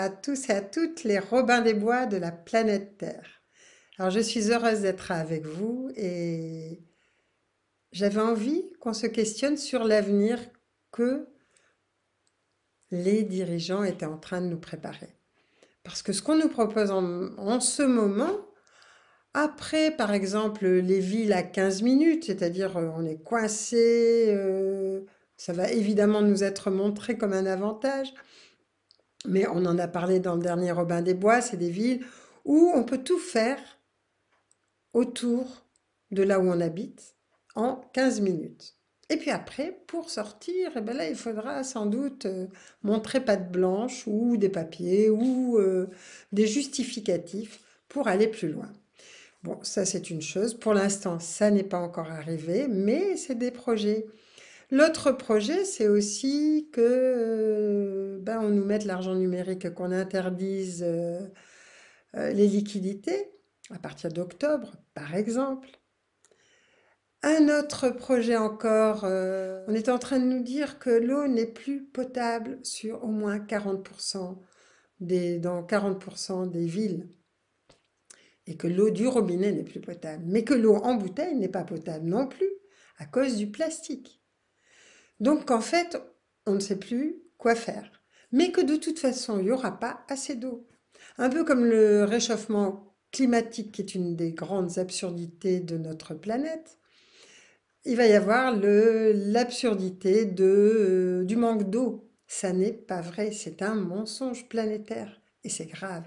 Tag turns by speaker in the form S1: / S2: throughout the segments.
S1: à tous et à toutes les Robins des Bois de la planète Terre. Alors je suis heureuse d'être avec vous et j'avais envie qu'on se questionne sur l'avenir que les dirigeants étaient en train de nous préparer. Parce que ce qu'on nous propose en ce moment, après par exemple les villes à 15 minutes, c'est-à-dire on est coincé, ça va évidemment nous être montré comme un avantage. Mais on en a parlé dans le dernier Robin des Bois, c'est des villes où on peut tout faire autour de là où on habite en 15 minutes. Et puis après, pour sortir, eh ben là, il faudra sans doute montrer patte blanche ou des papiers ou des justificatifs pour aller plus loin. Bon, ça c'est une chose. Pour l'instant, ça n'est pas encore arrivé, mais c'est des projets. L'autre projet, c'est aussi que ben, on nous mette l'argent numérique, qu'on interdise les liquidités à partir d'octobre, par exemple. Un autre projet encore, on est en train de nous dire que l'eau n'est plus potable sur au moins 40% dans 40% des villes et que l'eau du robinet n'est plus potable, mais que l'eau en bouteille n'est pas potable non plus à cause du plastique. Donc en fait, on ne sait plus quoi faire. Mais que de toute façon, il n'y aura pas assez d'eau. Un peu comme le réchauffement climatique, qui est une des grandes absurdités de notre planète, il va y avoir l'absurdité du manque d'eau. Ça n'est pas vrai, c'est un mensonge planétaire et c'est grave.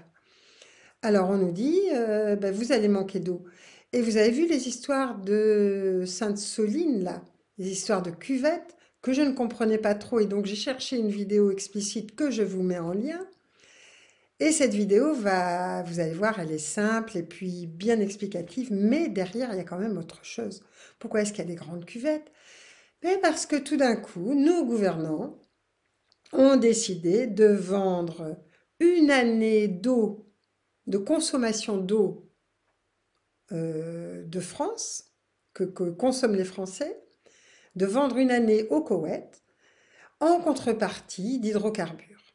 S1: Alors on nous dit, ben, vous allez manquer d'eau. Et vous avez vu les histoires de Sainte-Soline, là, les histoires de cuvettes, que je ne comprenais pas trop. Et donc j'ai cherché une vidéo explicite que je vous mets en lien. Et cette vidéo va, vous allez voir, elle est simple et puis bien explicative, mais derrière, il y a quand même autre chose. Pourquoi est-ce qu'il y a des grandes cuvettes? Mais parce que tout d'un coup, nos gouvernants ont décidé de vendre une année d'eau, de consommation d'eau de France, que consomment les Français, de vendre une année au Koweït en contrepartie d'hydrocarbures.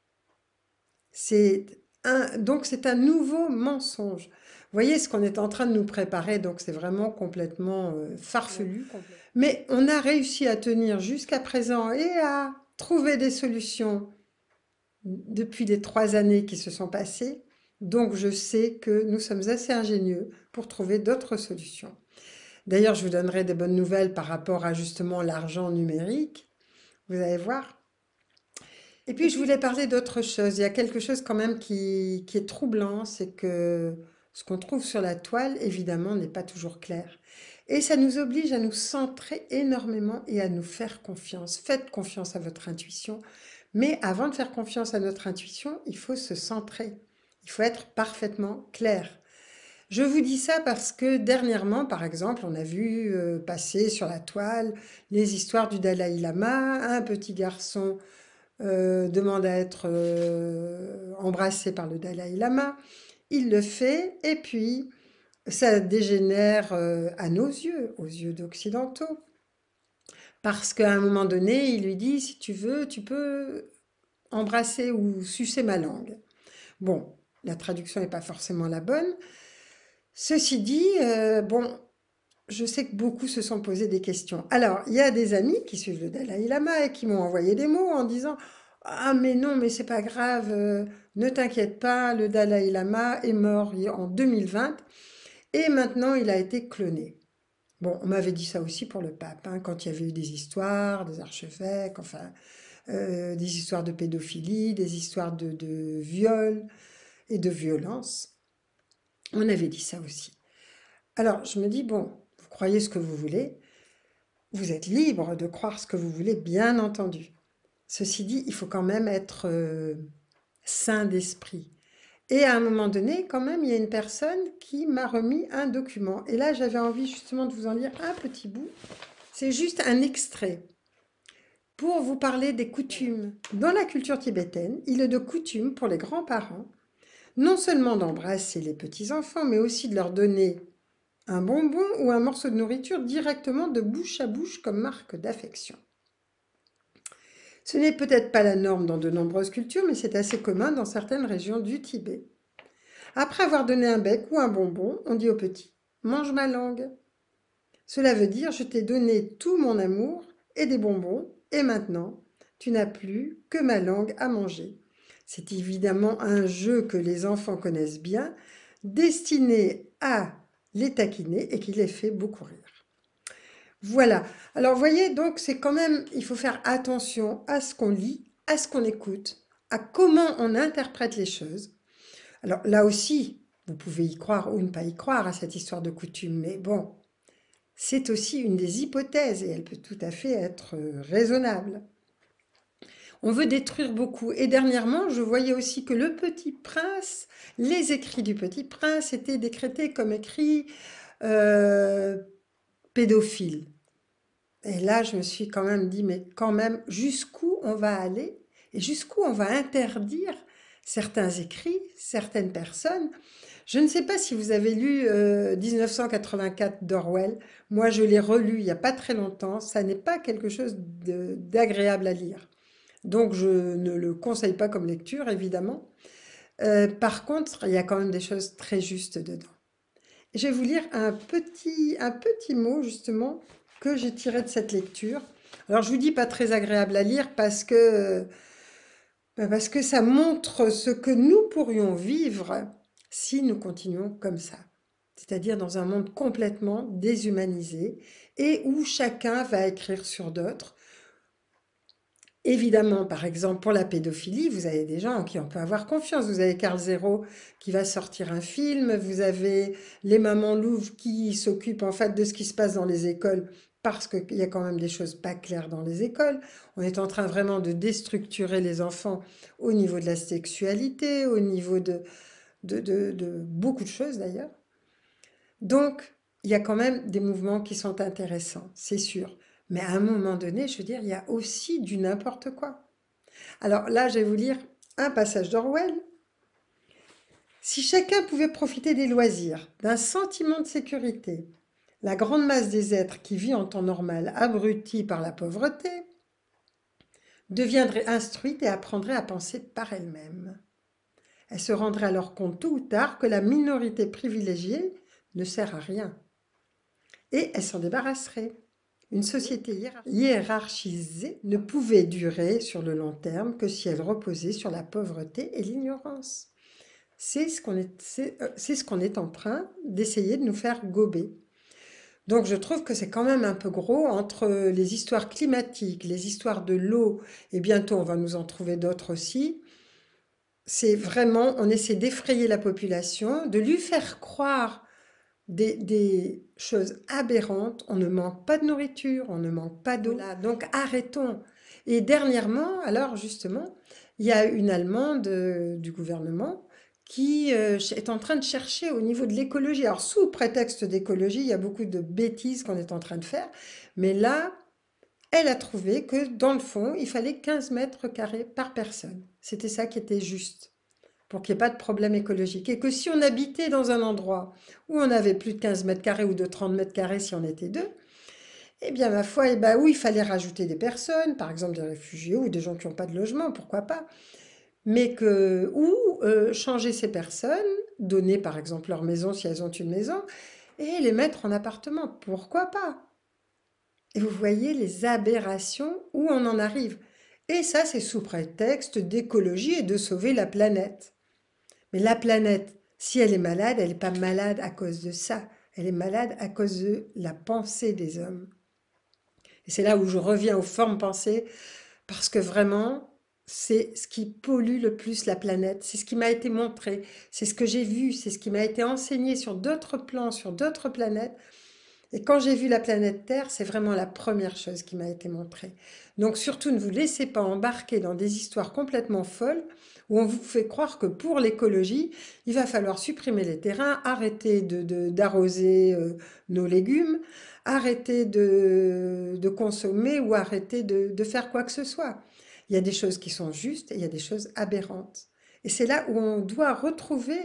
S1: Donc c'est un nouveau mensonge. Vous voyez ce qu'on est en train de nous préparer, donc c'est vraiment complètement farfelu. Mais on a réussi à tenir jusqu'à présent et à trouver des solutions depuis les 3 années qui se sont passées. Donc je sais que nous sommes assez ingénieux pour trouver d'autres solutions. D'ailleurs, je vous donnerai des bonnes nouvelles par rapport à justement l'argent numérique. Vous allez voir. Et puis, je voulais parler d'autre chose. Il y a quelque chose quand même qui est troublant, c'est que ce qu'on trouve sur la toile, évidemment, n'est pas toujours clair. Et ça nous oblige à nous centrer énormément et à nous faire confiance. Faites confiance à votre intuition. Mais avant de faire confiance à notre intuition, il faut se centrer. Il faut être parfaitement clair. Je vous dis ça parce que dernièrement, par exemple, on a vu passer sur la toile les histoires du Dalai Lama. Un petit garçon demande à être embrassé par le Dalai Lama. Il le fait et puis ça dégénère à nos yeux, aux yeux d'occidentaux. Parce qu'à un moment donné, il lui dit, si tu veux, tu peux embrasser ou sucer ma langue. Bon, la traduction n'est pas forcément la bonne. Ceci dit, bon, je sais que beaucoup se sont posé des questions. Alors, il y a des amis qui suivent le Dalai Lama et qui m'ont envoyé des mots en disant: ah, mais non, mais c'est pas grave, ne t'inquiète pas, le Dalai Lama est mort en 2020 et maintenant il a été cloné. Bon, on m'avait dit ça aussi pour le pape, hein, quand il y avait eu des histoires, des archevêques, enfin, des histoires de pédophilie, des histoires de viol et de violence. On avait dit ça aussi. Alors, je me dis, bon, vous croyez ce que vous voulez, vous êtes libre de croire ce que vous voulez, bien entendu. Ceci dit, il faut quand même être sain d'esprit. Et à un moment donné, quand même, il y a une personne qui m'a remis un document. Et là, j'avais envie justement de vous en lire un petit bout. C'est juste un extrait pour vous parler des coutumes. Dans la culture tibétaine, il est de coutume pour les grands-parents non seulement d'embrasser les petits-enfants, mais aussi de leur donner un bonbon ou un morceau de nourriture directement de bouche à bouche comme marque d'affection. Ce n'est peut-être pas la norme dans de nombreuses cultures, mais c'est assez commun dans certaines régions du Tibet. Après avoir donné un bec ou un bonbon, on dit au petit: mange ma langue. Cela veut dire: je t'ai donné tout mon amour et des bonbons, et maintenant, tu n'as plus que ma langue à manger. C'est évidemment un jeu que les enfants connaissent bien, destiné à les taquiner et qui les fait beaucoup rire. Voilà. Alors, vous voyez, donc, c'est quand même, il faut faire attention à ce qu'on lit, à ce qu'on écoute, à comment on interprète les choses. Alors, là aussi, vous pouvez y croire ou ne pas y croire à cette histoire de coutume, mais bon, c'est aussi une des hypothèses et elle peut tout à fait être raisonnable. On veut détruire beaucoup. Et dernièrement, je voyais aussi que le Petit Prince, les écrits du Petit Prince étaient décrétés comme écrits euh, pédophiles. Et là, je me suis quand même dit, mais quand même, jusqu'où on va aller et jusqu'où on va interdire certains écrits, certaines personnes. Je ne sais pas si vous avez lu 1984 d'Orwell. Moi, je l'ai relu il n'y a pas très longtemps. Ça n'est pas quelque chose d'agréable à lire. Donc, je ne le conseille pas comme lecture, évidemment. Par contre, il y a quand même des choses très justes dedans. Je vais vous lire un petit mot, justement, que j'ai tiré de cette lecture. Alors, je vous dis pas très agréable à lire parce que ça montre ce que nous pourrions vivre si nous continuons comme ça. C'est-à-dire dans un monde complètement déshumanisé et où chacun va écrire sur d'autres. Évidemment, par exemple, pour la pédophilie, vous avez des gens en qui on peut avoir confiance. Vous avez Carl Zero qui va sortir un film, vous avez les mamans louves qui s'occupent en fait de ce qui se passe dans les écoles parce qu'il y a quand même des choses pas claires dans les écoles. On est en train vraiment de déstructurer les enfants au niveau de la sexualité, au niveau de beaucoup de choses d'ailleurs. Donc, il y a quand même des mouvements qui sont intéressants, c'est sûr. Mais à un moment donné, je veux dire, il y a aussi du n'importe quoi. Alors là, je vais vous lire un passage d'Orwell. Si chacun pouvait profiter des loisirs, d'un sentiment de sécurité, la grande masse des êtres qui vit en temps normal, abrutis par la pauvreté, deviendrait instruite et apprendrait à penser par elle-même. Elle se rendrait alors compte tôt ou tard que la minorité privilégiée ne sert à rien. Et elle s'en débarrasserait. Une société hiérarchisée ne pouvait durer sur le long terme que si elle reposait sur la pauvreté et l'ignorance. C'est ce qu'on est en train d'essayer de nous faire gober. Donc je trouve que c'est quand même un peu gros entre les histoires climatiques, les histoires de l'eau, et bientôt on va nous en trouver d'autres aussi. C'est vraiment, on essaie d'effrayer la population, de lui faire croire des choses aberrantes. On ne manque pas de nourriture, on ne manque pas d'eau. Voilà, donc arrêtons. Et dernièrement, alors justement, il y a une Allemande du gouvernement qui est en train de chercher au niveau de l'écologie. Alors sous prétexte d'écologie, il y a beaucoup de bêtises qu'on est en train de faire. Mais là, elle a trouvé que dans le fond, il fallait 15 mètres carrés par personne. C'était ça qui était juste pour qu'il n'y ait pas de problème écologique. Et que si on habitait dans un endroit où on avait plus de 15 mètres carrés ou de 30 mètres carrés si on était deux, eh bien, ma foi, eh ben, où il fallait rajouter des personnes, par exemple des réfugiés ou des gens qui n'ont pas de logement, pourquoi pas, ou changer ces personnes, donner par exemple leur maison si elles ont une maison, et les mettre en appartement, pourquoi pas. Et vous voyez les aberrations où on en arrive. Et ça, c'est sous prétexte d'écologie et de sauver la planète. Mais la planète, si elle est malade, elle n'est pas malade à cause de ça. Elle est malade à cause de la pensée des hommes. Et c'est là où je reviens aux formes pensées, parce que vraiment, c'est ce qui pollue le plus la planète. C'est ce qui m'a été montré, c'est ce que j'ai vu, c'est ce qui m'a été enseigné sur d'autres plans, sur d'autres planètes. Et quand j'ai vu la planète Terre, c'est vraiment la première chose qui m'a été montrée. Donc surtout, ne vous laissez pas embarquer dans des histoires complètement folles où on vous fait croire que pour l'écologie, il va falloir supprimer les terrains, arrêter d'arroser nos légumes, arrêter de consommer ou arrêter de faire quoi que ce soit. Il y a des choses qui sont justes et il y a des choses aberrantes. Et c'est là où on doit retrouver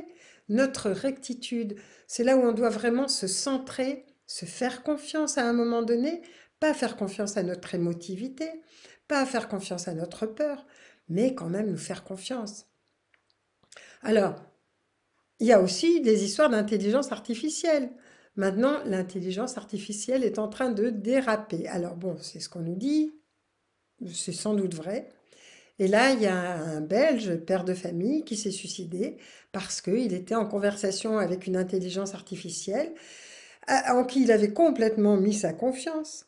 S1: notre rectitude. C'est là où on doit vraiment se centrer, se faire confiance à un moment donné, pas faire confiance à notre émotivité, pas faire confiance à notre peur, mais quand même nous faire confiance. Alors, il y a aussi des histoires d'intelligence artificielle. Maintenant, l'intelligence artificielle est en train de déraper. Alors bon, c'est ce qu'on nous dit, c'est sans doute vrai. Et là, il y a un Belge, père de famille, qui s'est suicidé parce qu'il était en conversation avec une intelligence artificielle en qui il avait complètement mis sa confiance.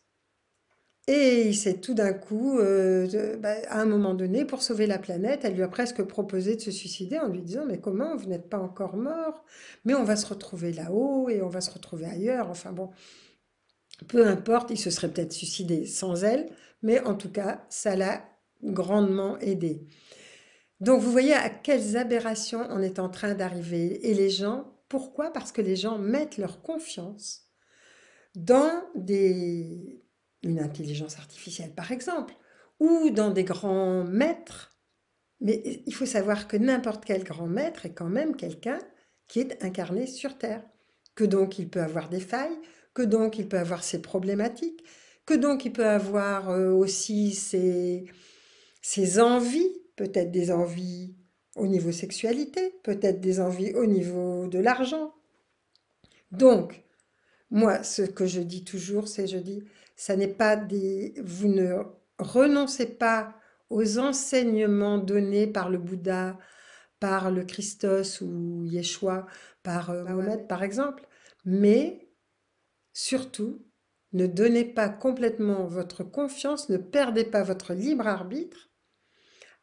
S1: Et il s'est tout d'un coup, à un moment donné, pour sauver la planète, elle lui a presque proposé de se suicider en lui disant: «Mais comment? Vous n'êtes pas encore mort, mais on va se retrouver là-haut et on va se retrouver ailleurs.» Enfin bon, peu importe, il se serait peut-être suicidé sans elle, mais en tout cas, ça l'a grandement aidé. Donc vous voyez à quelles aberrations on est en train d'arriver. Et les gens, pourquoi? Parce que les gens mettent leur confiance dans une intelligence artificielle, par exemple, ou dans des grands maîtres. Mais il faut savoir que n'importe quel grand maître est quand même quelqu'un qui est incarné sur Terre, que donc il peut avoir des failles, que donc il peut avoir ses problématiques, que donc il peut avoir aussi ses envies, peut-être des envies au niveau sexualité, peut-être des envies au niveau de l'argent. Donc, moi, ce que je dis toujours, c'est je dis, ça n'est pas des... Vous ne renoncez pas aux enseignements donnés par le Bouddha, par le Christos ou Yeshua, par Mohamed par exemple, mais surtout, ne donnez pas complètement votre confiance, ne perdez pas votre libre arbitre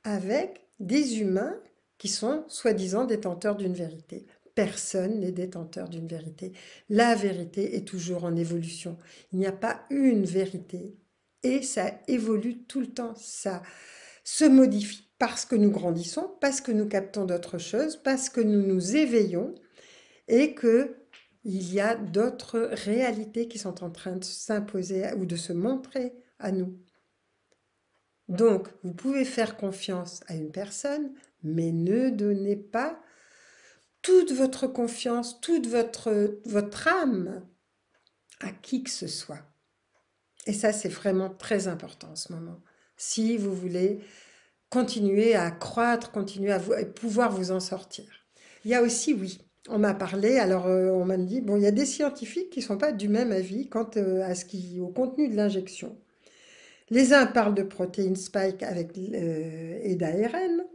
S1: avec des humains qui sont soi-disant détenteurs d'une vérité. Personne n'est détenteur d'une vérité. La vérité est toujours en évolution. Il n'y a pas une vérité et ça évolue tout le temps. Ça se modifie parce que nous grandissons, parce que nous captons d'autres choses, parce que nous nous éveillons et que il y a d'autres réalités qui sont en train de s'imposer ou de se montrer à nous. Donc, vous pouvez faire confiance à une personne, mais ne donnez pas toute votre confiance, toute votre âme à qui que ce soit. Et ça, c'est vraiment très important en ce moment. Si vous voulez continuer à croître, continuer à pouvoir vous en sortir. Il y a aussi, oui, on m'a parlé, alors on m'a dit, bon, il y a des scientifiques qui ne sont pas du même avis quant au contenu de l'injection. Les uns parlent de protéines spike et d'ARN,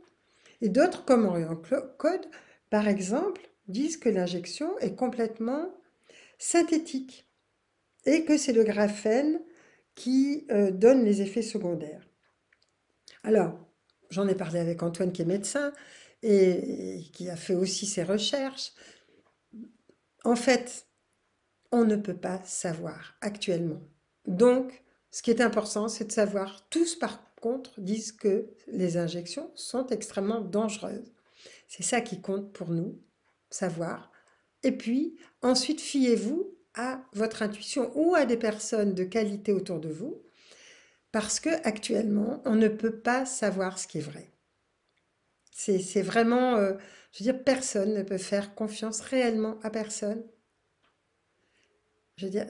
S1: et d'autres, comme Orion Code, par exemple, disent que l'injection est complètement synthétique et que c'est le graphène qui donne les effets secondaires. Alors, j'en ai parlé avec Antoine qui est médecin et qui a fait aussi ses recherches. En fait, on ne peut pas savoir actuellement. Donc, ce qui est important, c'est de savoir. Tous, par contre, disent que les injections sont extrêmement dangereuses. C'est ça qui compte pour nous, savoir. Et puis, ensuite, fiez-vous à votre intuition ou à des personnes de qualité autour de vous, parce que actuellement, on ne peut pas savoir ce qui est vrai. C'est vraiment, je veux dire, personne ne peut faire confiance réellement à personne. Je veux dire,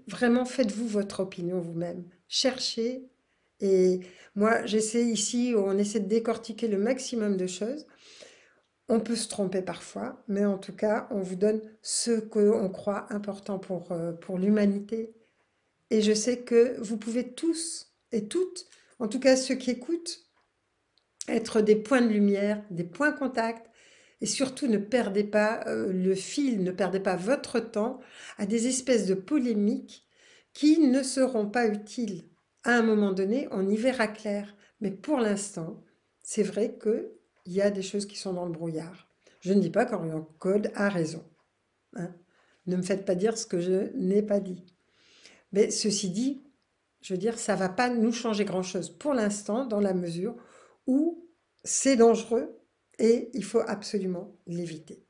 S1: vraiment, faites-vous votre opinion vous-même. Cherchez. Et moi, j'essaie ici, on essaie de décortiquer le maximum de choses. On peut se tromper parfois, mais en tout cas, on vous donne ce qu'on croit important pour l'humanité. Et je sais que vous pouvez tous et toutes, en tout cas ceux qui écoutent, être des points de lumière, des points contact. Et surtout, ne perdez pas le fil, ne perdez pas votre temps à des espèces de polémiques qui ne seront pas utiles. À un moment donné, on y verra clair. Mais pour l'instant, c'est vrai qu'il y a des choses qui sont dans le brouillard. Je ne dis pas qu'Orion Code a raison, hein. Ne me faites pas dire ce que je n'ai pas dit. Mais ceci dit, je veux dire, ça ne va pas nous changer grand-chose pour l'instant, dans la mesure où c'est dangereux et il faut absolument l'éviter.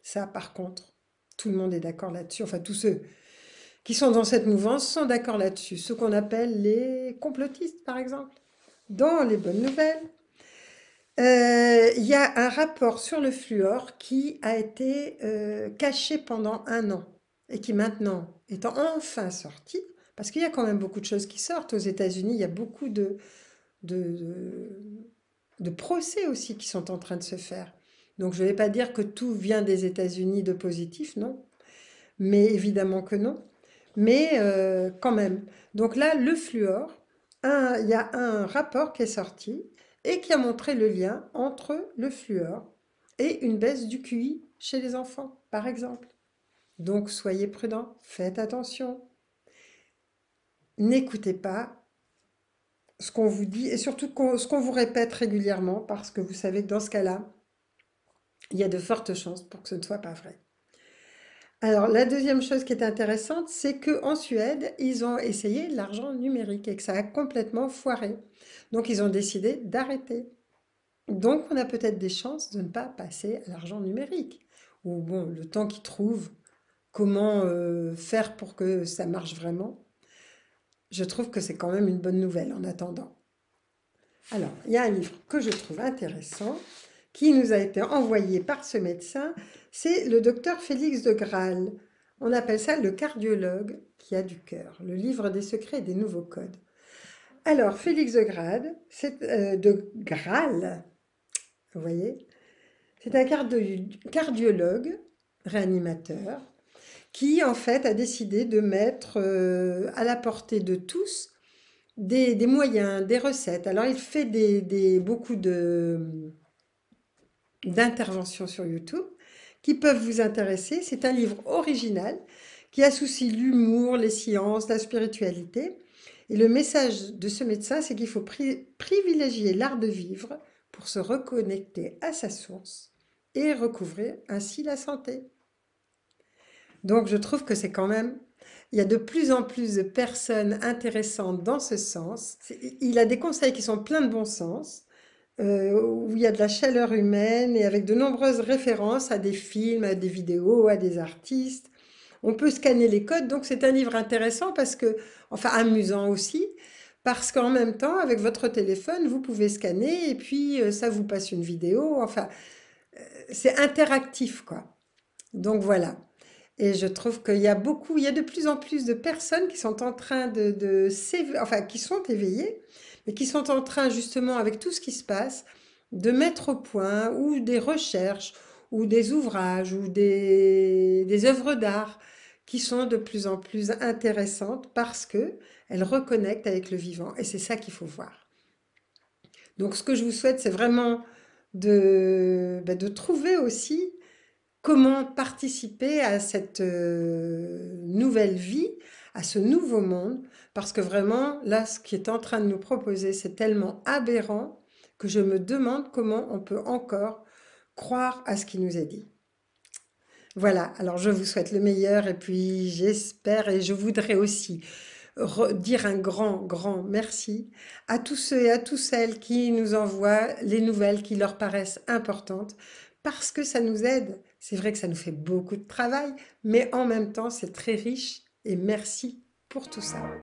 S1: Ça, par contre, tout le monde est d'accord là-dessus. Enfin, tous ceux qui sont dans cette mouvance sont d'accord là-dessus. Ce qu'on appelle les complotistes, par exemple. Dans les bonnes nouvelles, il y a un rapport sur le fluor qui a été caché pendant 1 an et qui maintenant est enfin sorti Parce qu'il y a quand même beaucoup de choses qui sortent aux États-Unis. Il y a beaucoup de, de procès aussi qui sont en train de se faire. Donc je ne vais pas dire que tout vient des États-Unis de positif, non. Mais évidemment que non. Mais quand même. Donc là, le fluor, il y a un rapport qui est sorti et qui a montré le lien entre le fluor et une baisse du QI chez les enfants, par exemple. Donc soyez prudents, faites attention. N'écoutez pas ce qu'on vous dit et surtout ce qu'on vous répète régulièrement parce que vous savez que dans ce cas-là, il y a de fortes chances pour que ce ne soit pas vrai. Alors, la deuxième chose qui est intéressante, c'est qu'en Suède, ils ont essayé l'argent numérique et que ça a complètement foiré. Donc, ils ont décidé d'arrêter. Donc, on a peut-être des chances de ne pas passer à l'argent numérique. Ou bon, le temps qu'ils trouvent comment faire pour que ça marche vraiment, je trouve que c'est quand même une bonne nouvelle en attendant. Alors, il y a un livre que je trouve intéressant qui nous a été envoyé par ce médecin, c'est le docteur Félix de Graal. On appelle ça le cardiologue qui a du cœur, le livre des secrets et des nouveaux codes. Alors, Félix de Graal, de Graal, vous voyez, c'est un cardiologue, réanimateur, qui en fait a décidé de mettre à la portée de tous des moyens, des recettes. Alors, il fait beaucoup d'interventions sur YouTube qui peuvent vous intéresser. C'est un livre original qui associe l'humour, les sciences, la spiritualité. Et le message de ce médecin, c'est qu'il faut privilégier l'art de vivre pour se reconnecter à sa source et recouvrir ainsi la santé. Donc je trouve que c'est quand même, il y a de plus en plus de personnes intéressantes dans ce sens. Il a des conseils qui sont pleins de bon sens, où il y a de la chaleur humaine et avec de nombreuses références à des films, à des vidéos, à des artistes. On peut scanner les codes, donc c'est un livre intéressant parce que, enfin amusant aussi, parce qu'en même temps, avec votre téléphone, vous pouvez scanner et puis ça vous passe une vidéo. Enfin, c'est interactif, quoi. Donc voilà. Et je trouve qu'il y a beaucoup, il y a de plus en plus de personnes qui sont en train enfin, qui sont éveillées, mais qui sont en train justement, avec tout ce qui se passe, de mettre au point ou des recherches, ou des ouvrages, ou des œuvres d'art qui sont de plus en plus intéressantes parce que elles reconnectent avec le vivant. Et c'est ça qu'il faut voir. Donc, ce que je vous souhaite, c'est vraiment de trouver aussi comment participer à cette nouvelle vie, à ce nouveau monde, parce que vraiment, là, ce qui est en train de nous proposer, c'est tellement aberrant que je me demande comment on peut encore croire à ce qui nous est dit. Voilà, alors je vous souhaite le meilleur et puis j'espère et je voudrais aussi dire un grand, grand merci à tous ceux et à toutes celles qui nous envoient les nouvelles qui leur paraissent importantes parce que ça nous aide. C'est vrai que ça nous fait beaucoup de travail, mais en même temps, c'est très riche et merci pour tout ça.